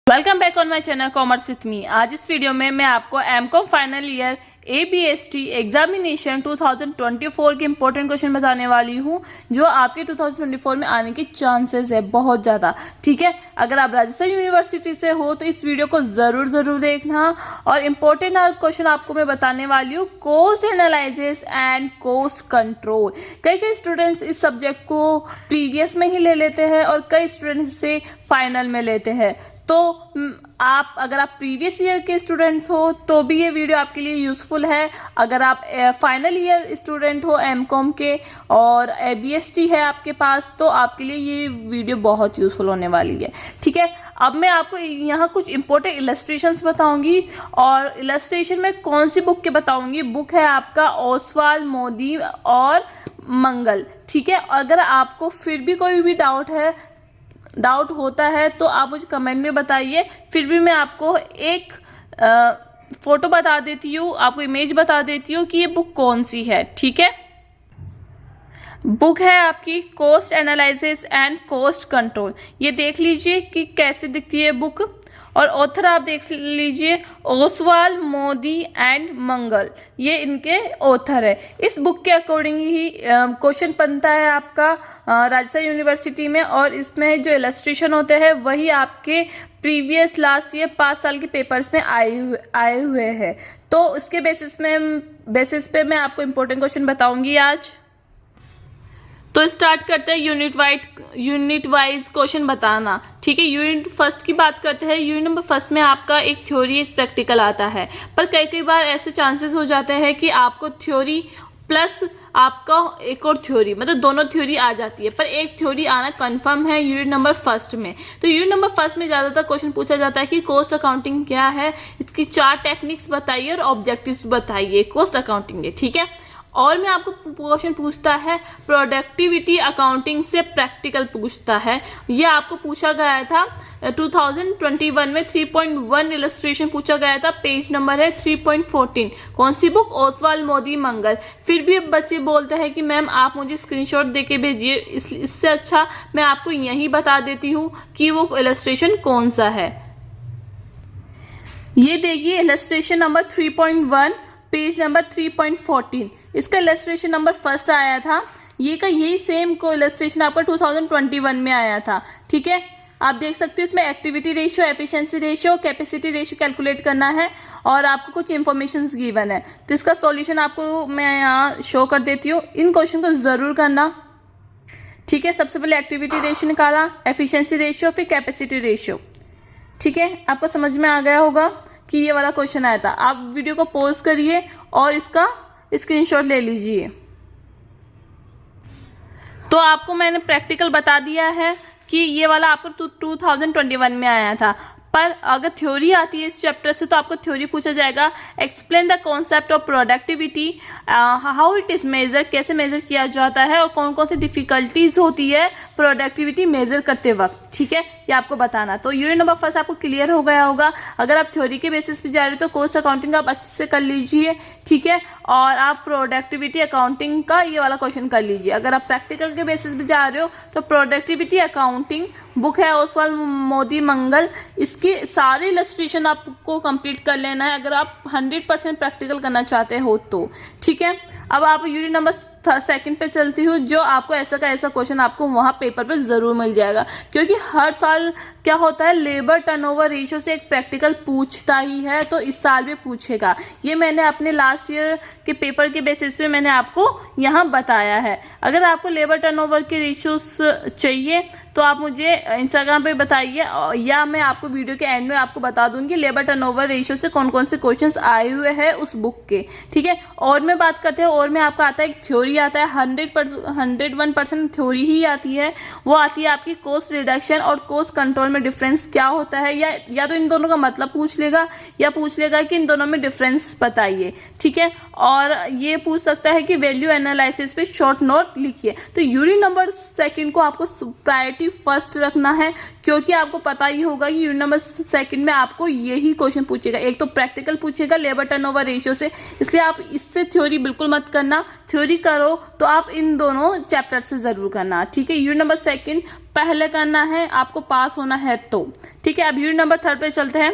Welcome back on my channel commerce with me. आज इस वीडियो में मैं आपको M Com final year ABST examination 2024 के इंपॉर्टेंट क्वेश्चन बताने वाली हूँ जो आपके 2024 में आने के चांसेस है बहुत ज़्यादा। ठीक है, अगर आप राजस्थान यूनिवर्सिटी से हो तो इस वीडियो को ज़रूर देखना। और इम्पोर्टेंट क्वेश्चन आपको मैं बताने वाली हूँ cost analysis and cost control. कई स्टूडेंट्स इस सब्जेक्ट को प्रीवियस में ही ले लेते हैं और कई स्टूडेंट्स इसे फाइनल में लेते हैं। तो अगर आप प्रीवियस ईयर के स्टूडेंट्स हो तो भी ये वीडियो आपके लिए यूज़फुल है। अगर आप फाइनल ईयर स्टूडेंट हो एमकॉम के और ABST है आपके पास तो आपके लिए ये वीडियो बहुत यूज़फुल होने वाली है। ठीक है, अब मैं आपको यहाँ कुछ इंपॉर्टेंट इलस्ट्रेशंस बताऊंगी और इलस्ट्रेशन में कौन सी बुक के बताऊंगी। बुक है आपका ओसवाल मोदी और मंगल। ठीक है, अगर आपको फिर भी कोई भी डाउट होता है तो आप मुझे कमेंट में बताइए, फिर भी मैं आपको एक फोटो बता देती हूँ, आपको इमेज बता देती हूँ कि ये बुक कौन सी है। ठीक है, बुक है आपकी cost analysis and cost control. ये देख लीजिए कि कैसे दिखती है बुक और ऑथर आप देख लीजिए ओसवाल मोदी एंड मंगल, ये इनके ऑथर है। इस बुक के अकॉर्डिंग ही क्वेश्चन बनता है आपका राजस्थान यूनिवर्सिटी में और इसमें जो इलस्ट्रेशन होते हैं वही आपके प्रीवियस लास्ट ईयर 5 साल के पेपर्स में आए हुए हैं। तो उसके बेसिस पे मैं आपको इम्पोर्टेंट क्वेश्चन बताऊंगी आज। तो स्टार्ट करते हैं यूनिट वाइज क्वेश्चन बताना। ठीक है, यूनिट फर्स्ट की बात करते हैं। यूनिट नंबर फर्स्ट में आपका एक थ्योरी एक प्रैक्टिकल आता है, पर कई बार ऐसे चांसेस हो जाते हैं कि आपको थ्योरी प्लस आपका एक और थ्योरी, मतलब दोनों थ्योरी आ जाती है, पर एक थ्योरी आना कंफर्म है यूनिट नंबर फर्स्ट में। तो यूनिट नंबर फर्स्ट में ज़्यादातर क्वेश्चन पूछा जाता है कि कॉस्ट अकाउंटिंग क्या है, इसकी 4 टेक्निक्स बताइए और ऑब्जेक्टिव्स बताइए कॉस्ट अकाउंटिंग के। ठीक है, और मैं आपको क्वेश्चन पूछता है प्रोडक्टिविटी अकाउंटिंग से प्रैक्टिकल पूछता है। ये आपको पूछा गया था 2021 में 3.1 इलस्ट्रेशन पूछा गया था। पेज नंबर है 3.14। कौन सी बुक? ओसवाल मोदी मंगल। फिर भी बच्चे बोलते हैं कि मैम आप मुझे स्क्रीनशॉट देके भेजिए, इससे अच्छा मैं आपको यही बता देती हूँ कि वो इलस्ट्रेशन कौन सा है। ये देखिए इलस्ट्रेशन नंबर 3.1 पेज नंबर 3.14, इसका इलस्ट्रेशन नंबर फर्स्ट आया था। यही सेम को इलस्ट्रेशन आपका 2021 में आया था। ठीक है, आप देख सकते हो इसमें activity ratio, efficiency ratio, capacity ratio calculate करना है और आपको कुछ इन्फॉर्मेशन गिवन है। तो इसका सॉल्यूशन आपको मैं यहाँ शो कर देती हूँ, इन क्वेश्चन को जरूर करना। ठीक है, सबसे पहले एक्टिविटी रेशियो निकाला, एफिशिएंसी रेशियो, फिर कैपेसिटी रेशियो। ठीक है, आपको समझ में आ गया होगा कि ये वाला क्वेश्चन आया था। आप वीडियो को पॉज करिए और इसका स्क्रीनशॉट ले लीजिए। तो आपको मैंने प्रैक्टिकल बता दिया है कि ये वाला आपको 2021 में आया था, पर अगर थ्योरी आती है इस चैप्टर से तो आपको थ्योरी पूछा जाएगा explain the concept of productivity, how it is measure, कैसे मेजर किया जाता है और कौन कौन सी डिफिकल्टीज होती है प्रोडक्टिविटी मेजर करते वक्त। ठीक है, ये आपको बताना। तो यूनिट नंबर फर्स्ट आपको क्लियर हो गया होगा। अगर आप थ्योरी के बेसिस पे जा रहे हो तो कॉस्ट अकाउंटिंग आप अच्छे से कर लीजिए। ठीक है, और आप प्रोडक्टिविटी अकाउंटिंग का ये वाला क्वेश्चन कर लीजिए। अगर आप प्रैक्टिकल के बेसिस पे जा रहे हो तो प्रोडक्टिविटी अकाउंटिंग बुक है ओसवाल मोदी मंगल, इसकी सारी इलस्ट्रेशन आपको कंप्लीट कर लेना है अगर आप 100% प्रैक्टिकल करना चाहते हो तो। ठीक है, अब आप यूनिट नंबर सेकंड पे चलती हूँ, जो आपको ऐसा का ऐसा क्वेश्चन आपको वहाँ पेपर पे जरूर मिल जाएगा, क्योंकि हर साल क्या होता है लेबर टर्नओवर रेशियो से एक प्रैक्टिकल पूछता ही है, तो इस साल भी पूछेगा। ये मैंने अपने लास्ट ईयर के पेपर के बेसिस पे मैंने आपको यहाँ बताया है। अगर आपको लेबर टर्नओवर के रेशियोस चाहिए तो आप मुझे इंस्टाग्राम पे बताइए या मैं आपको वीडियो के एंड में आपको बता दूंगी लेबर टर्नओवर रेशियो से कौन कौन से क्वेश्चंस आए हुए हैं उस बुक के। ठीक है, और में बात करते हैं, और में आपका आता है एक थ्योरी आता है, 101% थ्योरी ही आती है। वो आती है आपकी कॉस्ट रिडक्शन और कॉस्ट कंट्रोल में डिफरेंस क्या होता है, या तो इन दोनों का मतलब पूछ लेगा या पूछ लेगा कि इन दोनों में डिफरेंस बताइए। ठीक है, और ये पूछ सकता है कि वैल्यू एनालिसिस पे शॉर्ट नोट लिखिए। तो यूनिट नंबर सेकंड को आपको प्रायोरिटी फर्स्ट रखना है, क्योंकि आपको पता ही होगा कि यूनिट नंबर सेकंड में आपको यही क्वेश्चन पूछेगा। एक तो प्रैक्टिकल पूछेगा लेबर टर्नओवर रेशियो से, इसलिए आप इससे थ्योरी बिल्कुल मत मत करना, थ्योरी करो तो आप इन दोनों चैप्टर से ज़रूर करना, ठीक है। यूनिट नंबर 2 पहले करना है, आपको पास होना है तो, ठीक है। अब यूनिट नंबर 3 पे चलते हैं।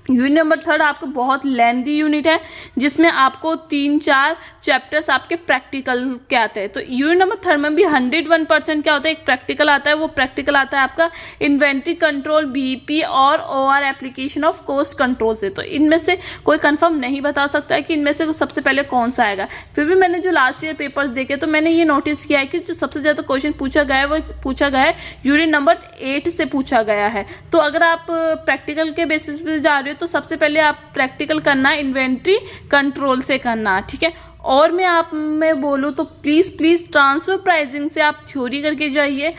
यूनिट नंबर 3 आपको बहुत लेंथी यूनिट है, जिसमें आपको 3-4 चैप्टर्स आपके प्रैक्टिकल के आते हैं। तो यूनिट नंबर 3 में भी 101% क्या होता है, एक प्रैक्टिकल आता है। वो प्रैक्टिकल आता है आपका इन्वेंट्री कंट्रोल, बीईपी और OR application of cost control से। तो इनमें से कोई कंफर्म नहीं बता सकता है कि इनमें से सबसे पहले कौन सा आएगा। फिर भी मैंने जो लास्ट ईयर पेपर्स देखे तो मैंने ये नोटिस किया है कि जो सबसे ज़्यादा क्वेश्चन पूछा गया है वो पूछा गया है यूनिट नंबर 8 से पूछा गया है। तो अगर आप प्रैक्टिकल के बेसिस पे जा रहे हो तो सबसे पहले आप प्रैक्टिकल करना इन्वेंट्री कंट्रोल से करना, ठीक है। और मैं बोलूँ तो प्लीज़ ट्रांसफर प्राइसिंग से आप थ्योरी करके जाइए।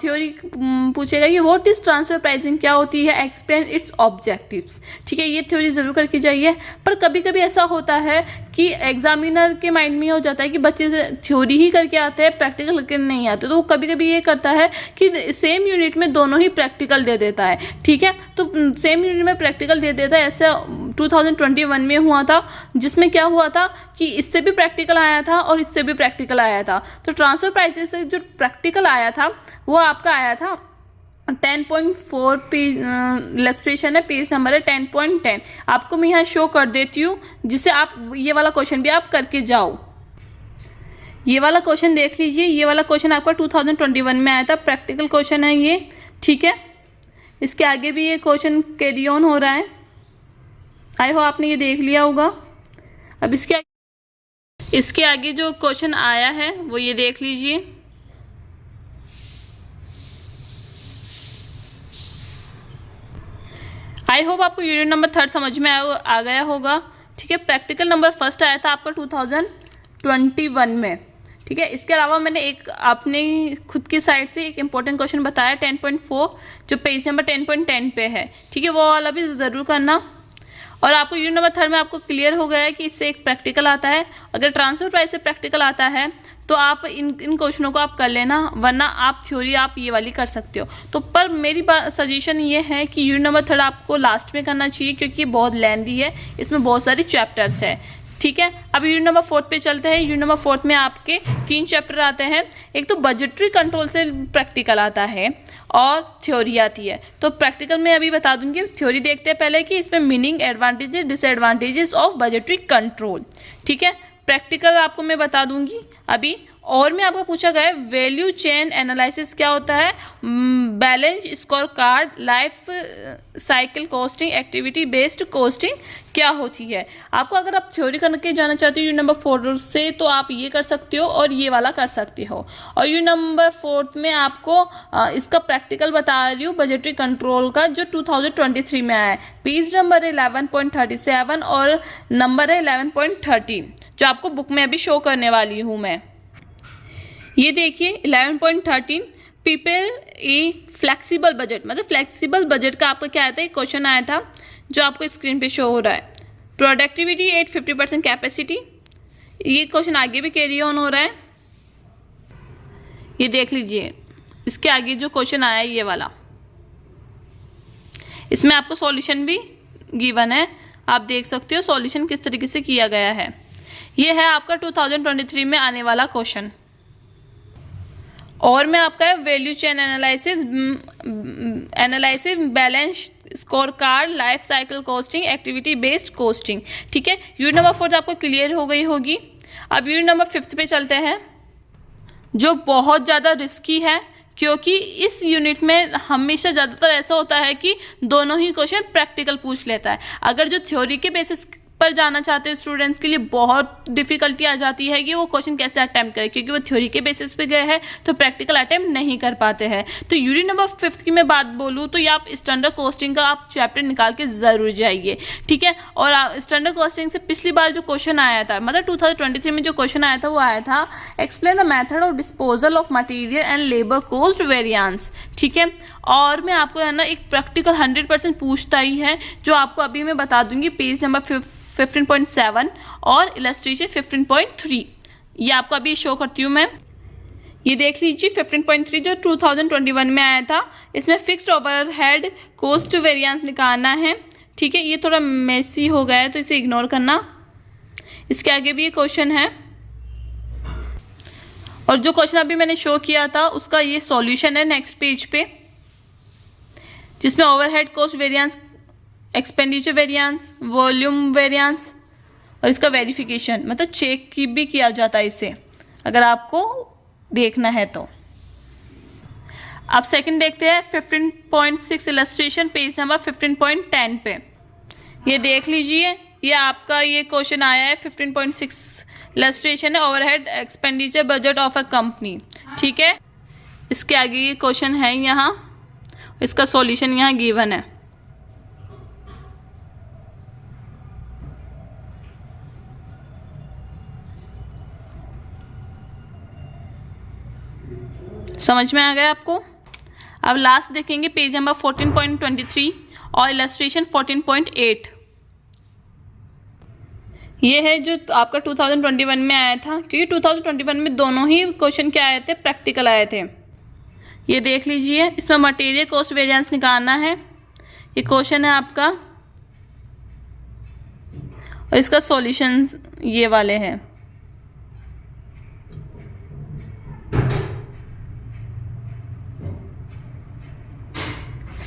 थ्योरी पूछेगा कि व्हाट इज ट्रांसफर प्राइसिंग, क्या होती है, एक्सप्लेन इट्स ऑब्जेक्टिव्स, ठीक है। ये थ्योरी जरूर करके जाइए। पर कभी कभी ऐसा होता है कि एग्जामिनर के माइंड में हो जाता है कि बच्चे थ्योरी ही करके आते हैं, प्रैक्टिकल करके नहीं आते। तो वो कभी कभी ये करता है कि सेम यूनिट में दोनों ही प्रैक्टिकल दे देता है, ठीक है। तो सेम यूनिट में प्रैक्टिकल दे देता है, ऐसा 2021 में हुआ था, जिसमें क्या हुआ था कि इससे भी प्रैक्टिकल आया था और इससे भी प्रैक्टिकल आया था। तो ट्रांसफर प्राइसेस से जो प्रैक्टिकल आया था वो आपका आया था 10.4 पेज, इलस्ट्रेशन है, पेज नंबर है 10.10। आपको मैं यहाँ शो कर देती हूँ, जिससे आप ये वाला क्वेश्चन भी आप करके जाओ। ये वाला क्वेश्चन देख लीजिए, ये वाला क्वेश्चन आपका 2021 में आया था, प्रैक्टिकल क्वेश्चन है ये, ठीक है। इसके आगे भी ये क्वेश्चन कैरी ऑन हो रहा है, आई होप आपने ये देख लिया होगा। अब इसके आगे जो क्वेश्चन आया है वो ये देख लीजिए। आई होप आपको यूनिट नंबर 3 समझ में आ गया होगा, ठीक है। प्रैक्टिकल नंबर 1 आया था आपका 2021 में, ठीक है। इसके अलावा मैंने एक अपने खुद की साइड से एक इम्पोर्टेंट क्वेश्चन बताया 10.4 जो पेज नंबर 10.10 पे है, ठीक है। वो वाला भी ज़रूर करना। और आपको यूनिट नंबर 3 में आपको क्लियर हो गया है कि इससे एक प्रैक्टिकल आता है। अगर ट्रांसफर प्राइस से प्रैक्टिकल आता है तो आप इन क्वेश्चनों को आप कर लेना, वरना आप थ्योरी आप ये वाली कर सकते हो। तो पर मेरी सजेशन ये है कि यूनिट नंबर 3 आपको लास्ट में करना चाहिए, क्योंकि बहुत लेंथी है, इसमें बहुत सारे चैप्टर्स है, ठीक है। अब यूनिट नंबर 4 पे चलते हैं। यूनिट नंबर 4 में आपके 3 चैप्टर आते हैं। एक तो बजटरी कंट्रोल से प्रैक्टिकल आता है और थ्योरी आती है। तो प्रैक्टिकल में अभी बता दूंगी, थ्योरी देखते हैं पहले कि इसमें meaning, advantages, disadvantages of budgetary control, ठीक है। प्रैक्टिकल आपको मैं बता दूंगी अभी। और में आपको पूछा गया है वैल्यू चेन एनालिसिस क्या होता है, balance score card, life cycle costing, activity based costing क्या होती है। आपको अगर आप थ्योरी करके जाना चाहते हो यूनिट नंबर 4 से तो आप ये कर सकते हो और ये वाला कर सकते हो। और यूनिट नंबर 4 में आपको इसका प्रैक्टिकल बता रही हूँ बजटरी कंट्रोल का, जो 2023 में आया है। पेज नंबर है 11.37 और नंबर है 11.13, जो आपको बुक में अभी शो करने वाली हूँ मैं। ये देखिए 11.13 प्रिपेयर ए फ्लेक्सिबल बजट, मतलब फ्लेक्सिबल बजट का आपका क्या आता है, क्वेश्चन आया था जो आपको स्क्रीन पे शो हो रहा है। प्रोडक्टिविटी एट 50% कैपेसिटी, ये क्वेश्चन आगे भी कैरी ऑन हो रहा है, ये देख लीजिए। इसके आगे जो क्वेश्चन आया है ये वाला, इसमें आपको सॉल्यूशन भी गिवन है, आप देख सकते हो सॉल्यूशन किस तरीके से किया गया है। ये है आपका 2023 में आने वाला क्वेश्चन। और में आपका है value chain analysis, balance score card, life cycle costing, activity based costing, ठीक है। यूनिट नंबर 4 आपको क्लियर हो गई होगी। अब यूनिट नंबर 5 पे चलते हैं, जो बहुत ज़्यादा रिस्की है, क्योंकि इस यूनिट में हमेशा ज़्यादातर ऐसा होता है कि दोनों ही क्वेश्चन प्रैक्टिकल पूछ लेता है। अगर जो थ्योरी के बेसिस पर जाना चाहते हैं स्टूडेंट्स के लिए बहुत डिफिकल्टी आ जाती है कि वो क्वेश्चन कैसे अटेम्प्ट करें, क्योंकि वो थ्योरी के बेसिस पे गए हैं तो प्रैक्टिकल अटेम्प्ट नहीं कर पाते हैं। तो यूनिट नंबर 5 की मैं बात बोलूँ तो ये आप स्टैंडर्ड कॉस्टिंग का आप चैप्टर निकाल के ज़रूर जाइए, ठीक है। और स्टैंडर्ड कॉस्टिंग से पिछली बार जो क्वेश्चन आया था, मतलब 2023 में जो क्वेश्चन आया था वो आया था explain the method of disposal of material and labour cost variance, ठीक है। और मैं आपको है ना एक प्रैक्टिकल 100% पूछता ही है, जो आपको अभी मैं बता दूंगी। पेज नंबर 15.7 और इलस्ट्रेशन 15.3, ये आपको अभी शो करती हूँ मैं। ये देख लीजिए 15.3 जो 2021 में आया था, इसमें फिक्स्ड ओवरहेड कॉस्ट वेरिएंस निकालना है, ठीक है। ये थोड़ा मेसी हो गया है तो इसे इग्नोर करना। इसके आगे भी ये क्वेश्चन है, और जो क्वेश्चन अभी मैंने शो किया था उसका ये सॉल्यूशन है नेक्स्ट पेज पे, जिसमें overhead cost variance, expenditure variance, volume variance और इसका वेरिफिकेशन, मतलब चेक की भी किया जाता है इसे, अगर आपको देखना है तो। अब सेकंड देखते हैं 15.6 इलस्ट्रेशन, पेज नंबर 15.10 पे। ये देख लीजिए, ये आपका ये क्वेश्चन आया है 15.6 इलस्ट्रेशन है, overhead expenditure budget of a company. ठीक है, इसके आगे ये क्वेश्चन है यहाँ, इसका सॉल्यूशन यहाँ गिवन है। समझ में आ गया आपको? अब लास्ट देखेंगे पेज नंबर 14.23 और इलस्ट्रेशन 14.8। ये है जो आपका 2021 में आया था, क्योंकि 2021 में दोनों ही क्वेश्चन क्या आए थे, प्रैक्टिकल आए थे। ये देख लीजिए, इसमें मटेरियल कॉस्ट वेरिएंस निकालना है, ये क्वेश्चन है आपका, और इसका सॉल्यूशन ये वाले हैं।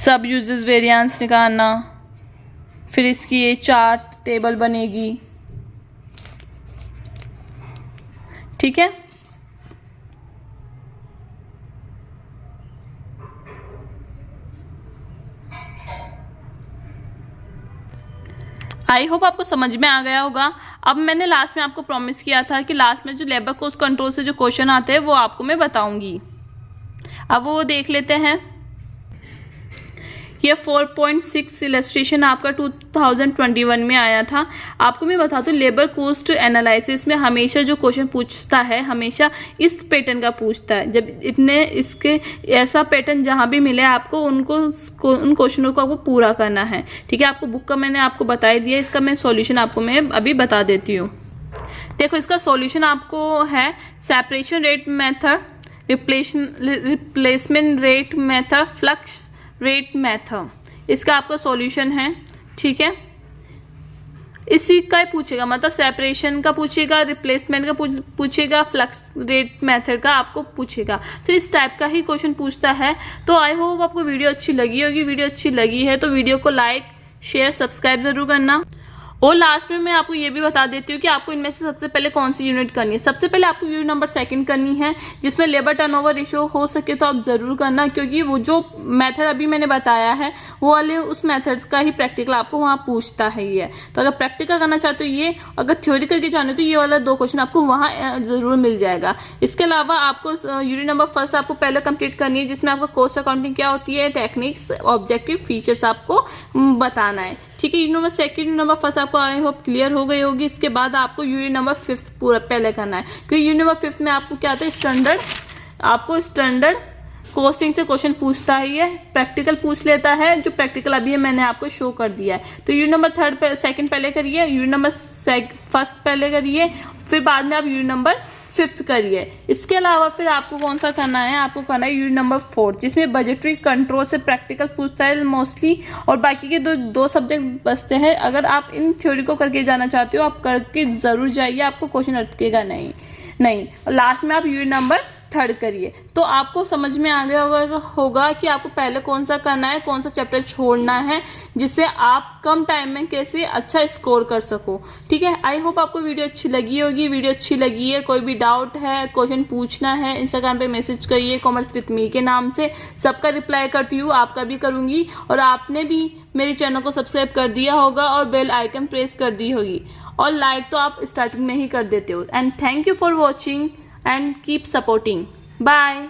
सब यूजेस वेरिएंस निकालना, फिर इसकी ये चार्ट टेबल बनेगी। ठीक है, आई होप आपको समझ में आ गया होगा। अब मैंने लास्ट में आपको प्रॉमिस किया था कि लास्ट में जो लेबर कॉस्ट कंट्रोल से जो क्वेश्चन आते हैं वो आपको मैं बताऊंगी। अब वो देख लेते हैं। ये 4.6 इलस्ट्रेशन आपका 2021 में आया था। आपको मैं बता दूं, लेबर कॉस्ट एनालिसिस में हमेशा जो क्वेश्चन पूछता है, हमेशा इस पैटर्न का पूछता है। जब इतने इसके ऐसा पैटर्न जहाँ भी मिले आपको, उन क्वेश्चनों को आपको पूरा करना है। ठीक है, आपको बुक का मैंने आपको बता ही दिया, इसका मैं सॉल्यूशन आपको मैं अभी बता देती हूँ। देखो, इसका सॉल्यूशन आपको है separation rate method, replacement rate method, flux rate method, इसका आपका सॉल्यूशन है। ठीक है, इसी का ही पूछेगा, मतलब सेपरेशन का पूछेगा, रिप्लेसमेंट का पूछेगा, फ्लक्स रेट मेथड का आपको पूछेगा। तो इस टाइप का ही क्वेश्चन पूछता है। तो आई होप आपको वीडियो अच्छी लगी होगी। वीडियो अच्छी लगी है तो वीडियो को लाइक, शेयर, सब्सक्राइब जरूर करना। और लास्ट में मैं आपको ये भी बता देती हूँ कि आपको इनमें से सबसे पहले कौन सी यूनिट करनी है। सबसे पहले आपको यूनिट नंबर 2 करनी है, जिसमें लेबर टर्नओवर रेशियो हो सके तो आप जरूर करना, क्योंकि वो जो मेथड अभी मैंने बताया है वो वाले उस मेथड्स का ही प्रैक्टिकल आपको वहाँ पूछता है ये। तो अगर प्रैक्टिकल करना चाहते हो ये, अगर थ्योरी करके जाने तो ये वाला 2 क्वेश्चन आपको वहाँ जरूर मिल जाएगा। इसके अलावा आपको यूनिट नंबर 1 आपको पहले कंप्लीट करनी है, जिसमें आपको कॉस्ट अकाउंटिंग क्या होती है, टेक्निक्स, ऑब्जेक्टिव, फीचर्स आपको बताना है। ठीक है, यूनिट नंबर 2, यूनिट नंबर 1 आपको आई होप क्लियर हो गई होगी। इसके बाद आपको यूनिट नंबर 5 पूरा पहले करना है, क्योंकि यूनिट नंबर 5 में आपको क्या आता है, स्टैंडर्ड, आपको स्टैंडर्ड कॉस्टिंग से क्वेश्चन पूछता है, ये प्रैक्टिकल पूछ लेता है, जो प्रैक्टिकल अभी मैंने आपको शो कर दिया है। तो यूनिट नंबर 2 पहले करिए, यूनिट नंबर 1 पहले करिए, फिर बाद में आप यूनिट नंबर 5 करिए। इसके अलावा फिर आपको कौन सा करना है, आपको करना है यूनिट नंबर 4, जिसमें बजटरी कंट्रोल से प्रैक्टिकल पूछता है मोस्टली, और बाकी के दो सब्जेक्ट बचते हैं। अगर आप इन थ्योरी को करके जाना चाहते हो, आप करके जरूर जाइए, आपको क्वेश्चन अटकेगा नहीं। लास्ट में आप यूनिट नंबर 3 करिए। तो आपको समझ में आ गया होगा कि आपको पहले कौन सा करना है, कौन सा चैप्टर छोड़ना है, जिससे आप कम टाइम में कैसे अच्छा स्कोर कर सको। ठीक है, आई होप आपको वीडियो अच्छी लगी होगी। वीडियो अच्छी लगी है, कोई भी डाउट है, क्वेश्चन पूछना है, इंस्टाग्राम पे मैसेज करिए कॉमर्स विद मी के नाम से, सबका रिप्लाई करती हूँ, आपका भी करूँगी। और आपने भी मेरे चैनल को सब्सक्राइब कर दिया होगा और बेल आइकन प्रेस कर दी होगी, और लाइक तो आप स्टार्टिंग में ही कर देते हो। And thank you for watching and keep supporting. Bye.